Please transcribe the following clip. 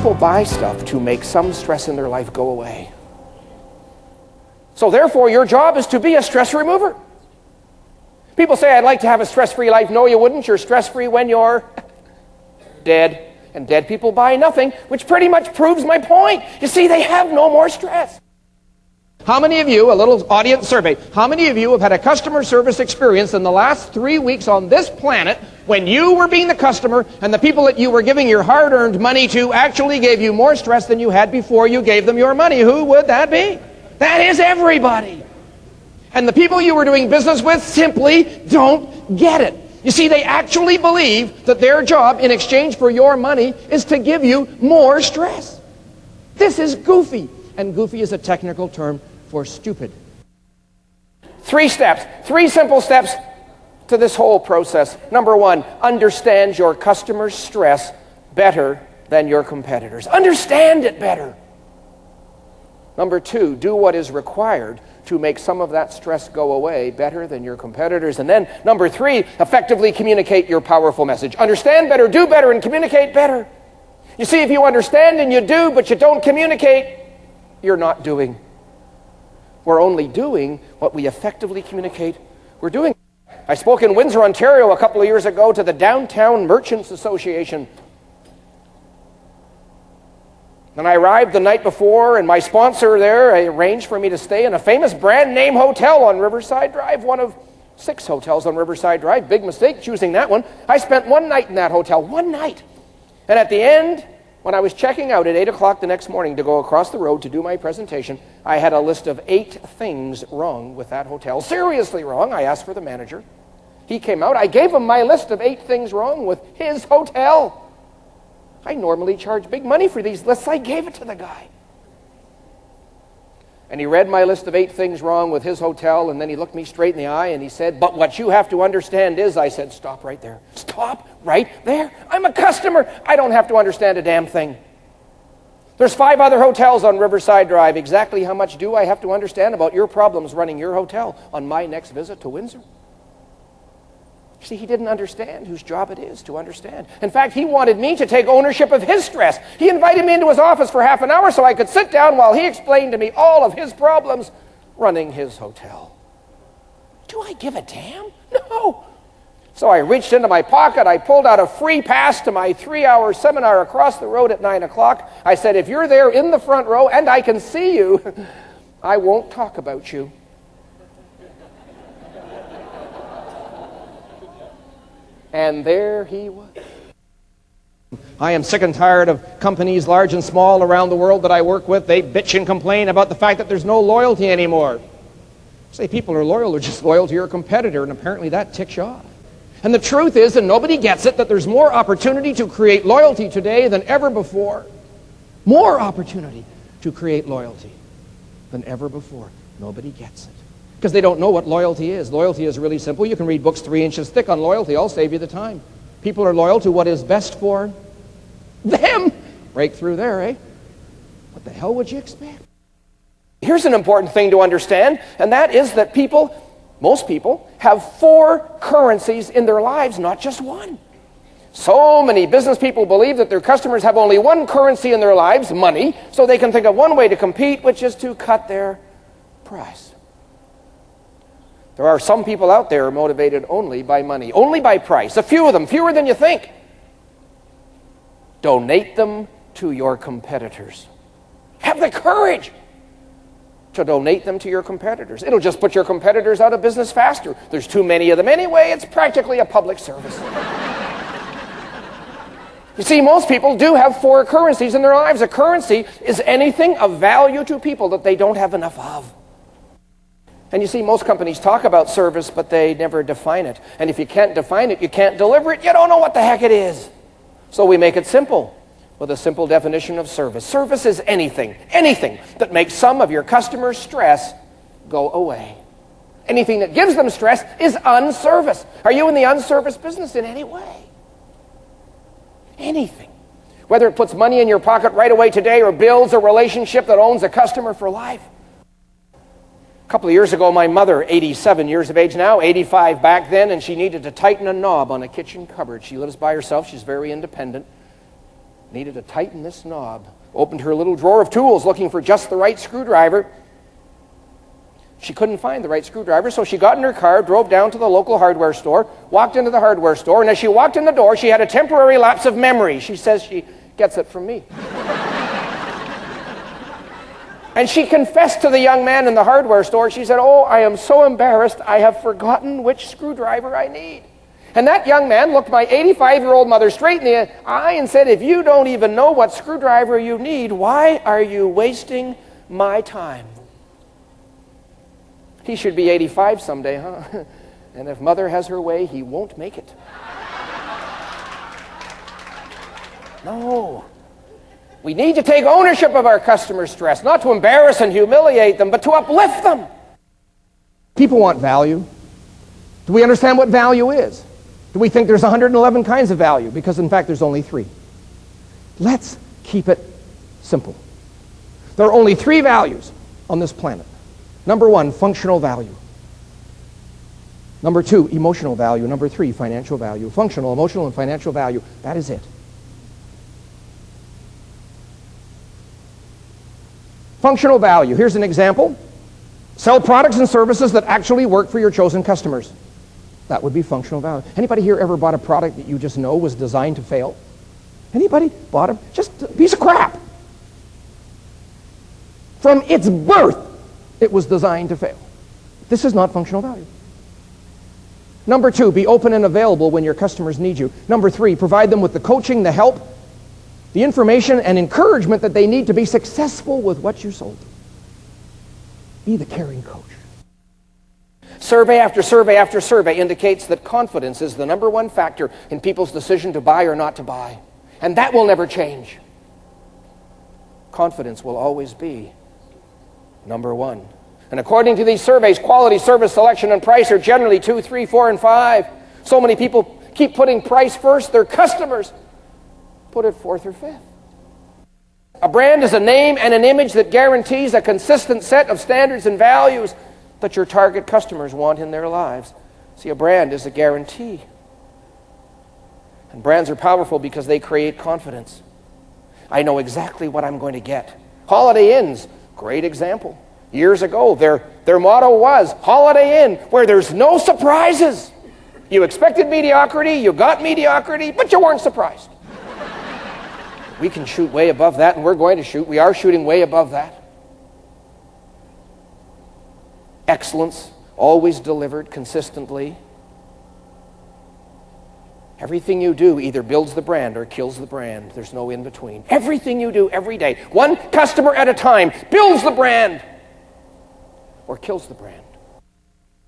People buy stuff to make some stress in their life go away. So therefore, your job is to be a stress remover. People say, I'd like to have a stress-free life. No, you wouldn't. You're stress-free when you're dead. And dead people buy nothing, which pretty much proves my point. You see, they have no more stress. How many of you, a little audience survey, how many of you have had a customer service experience in the last 3 weeks on this planet when you were being the customer and the people that you were giving your hard-earned money to actually gave you more stress than you had before you gave them your money? Who would that be? That is everybody. And the people you were doing business with simply don't get it. You see, they actually believe that their job in exchange for your money is to give you more stress. This is goofy. And goofy is a technical term for stupid. 3 steps, 3 simple steps to this whole process. Number 1, understand your customer's stress better than your competitors. Understand it better. Number 2, do what is required to make some of that stress go away better than your competitors. And then, number 3, effectively communicate your powerful message. Understand better, do better, and communicate better. You see, if you understand and you do, but you don't communicate, you're not doing. We're only doing what we effectively communicate we're doing. I spoke in Windsor, Ontario a couple of years ago to the Downtown Merchants Association. And I arrived the night before, and my sponsor there arranged for me to stay in a famous brand name hotel on Riverside Drive, one of 6 hotels on Riverside Drive. Big mistake choosing that one. I spent 1 night in that hotel, 1 night. And at the end, when I was checking out at 8 o'clock the next morning to go across the road to do my presentation, I had a list of 8 things wrong with that hotel. Seriously wrong. I asked for the manager. He came out. I gave him my list of 8 things wrong with his hotel. I normally charge big money for these lists. I gave it to the guy. And he read my list of 8 things wrong with his hotel, and then he looked me straight in the eye and he said, but what you have to understand is, I said, stop right there. Stop right there. I'm a customer. I don't have to understand a damn thing. There's 5 other hotels on Riverside Drive. Exactly how much do I have to understand about your problems running your hotel on my next visit to Windsor? See, he didn't understand whose job it is to understand. In fact, he wanted me to take ownership of his stress. He invited me into his office for half an hour so I could sit down while he explained to me all of his problems running his hotel. Do I give a damn? No. So I reached into my pocket. I pulled out a free pass to my 3-hour seminar across the road at 9 o'clock. I said, if you're there in the front row and I can see you, I won't talk about you. And there he was. I am sick and tired of companies large and small around the world that I work with. They bitch and complain about the fact that there's no loyalty anymore. Say people are loyal, they're just loyal to your competitor, and apparently that ticks you off. And the truth is, and nobody gets it, that there's more opportunity to create loyalty today than ever before. More opportunity to create loyalty than ever before. Nobody gets it. Because they don't know what loyalty is. Loyalty is really simple. You can read books 3 inches thick on loyalty. I'll save you the time. People are loyal to what is best for them. Break through there, eh? What the hell would you expect? Here's an important thing to understand, and that is that people, most people, have 4 currencies in their lives, not just 1. So many business people believe that their customers have only 1 currency in their lives, money, so they can think of one way to compete, which is to cut their price. There are some people out there motivated only by money, only by price. A few of them, fewer than you think. Donate them to your competitors. Have the courage to donate them to your competitors. It'll just put your competitors out of business faster. There's too many of them anyway. It's practically a public service. You see, most people do have 4 currencies in their lives. A currency is anything of value to people that they don't have enough of. And you see, most companies talk about service, but they never define it. And if you can't define it, you can't deliver it, you don't know what the heck it is. So we make it simple with a simple definition of service. Service is anything that makes some of your customers' stress go away. Anything that gives them stress is unservice. Are you in the unservice business in any way? Anything. Whether it puts money in your pocket right away today or builds a relationship that owns a customer for life. A couple of years ago, my mother, 87 years of age now, 85 back then, and she needed to tighten a knob on a kitchen cupboard. She lives by herself. She's very independent. needed to tighten this knob. Opened her little drawer of tools looking for just the right screwdriver. She couldn't find the right screwdriver, so she got in her car, drove down to the local hardware store, walked into the hardware store, and as she walked in the door, she had a temporary lapse of memory. She says she gets it from me. And she confessed to the young man in the hardware store. She said, "Oh, I am so embarrassed. I have forgotten which screwdriver I need." And that young man looked my 85-year-old mother straight in the eye and said, "If you don't even know what screwdriver you need, why are you wasting my time?" He should be 85 someday, huh? And if mother has her way, he won't make it. No. We need to take ownership of our customer stress, not to embarrass and humiliate them, but to uplift them. People want value. Do we understand what value is? Do we think there's 111 kinds of value? Because in fact, there's only 3. Let's keep it simple. There are only 3 values on this planet. Number 1, functional value. Number 2, emotional value. Number 3, financial value. Functional, emotional, and financial value. That is it. Functional value. Here's an example. Sell products and services that actually work for your chosen customers. That would be functional value. Anybody here ever bought a product that you just know was designed to fail? Anybody bought just a piece of crap? From its birth, it was designed to fail. This is not functional value. Number 2, be open and available when your customers need you. Number 3, provide them with the coaching, the help, the information, and encouragement that they need to be successful with what you sold. Be the caring coach. Survey after survey after survey indicates that confidence is the number 1 factor in people's decision to buy or not to buy. And that will never change. Confidence will always be number 1. And according to these surveys, quality, service, selection, and price are generally 2, 3, 4, and 5. So many people keep putting price first. Their customers put it 4th or 5th. A brand is a name and an image that guarantees a consistent set of standards and values that your target customers want in their lives. See, a brand is a guarantee. And brands are powerful because they create confidence. I know exactly what I'm going to get. Holiday Inns, great example. Years ago, their motto was, Holiday Inn, where there's no surprises. You expected mediocrity, you got mediocrity, but you weren't surprised. We can shoot way above that, and we are shooting way above that. Excellence, always delivered consistently. Everything you do either builds the brand or kills the brand. There's no in between. Everything you do every day, one customer at a time, builds the brand or kills the brand.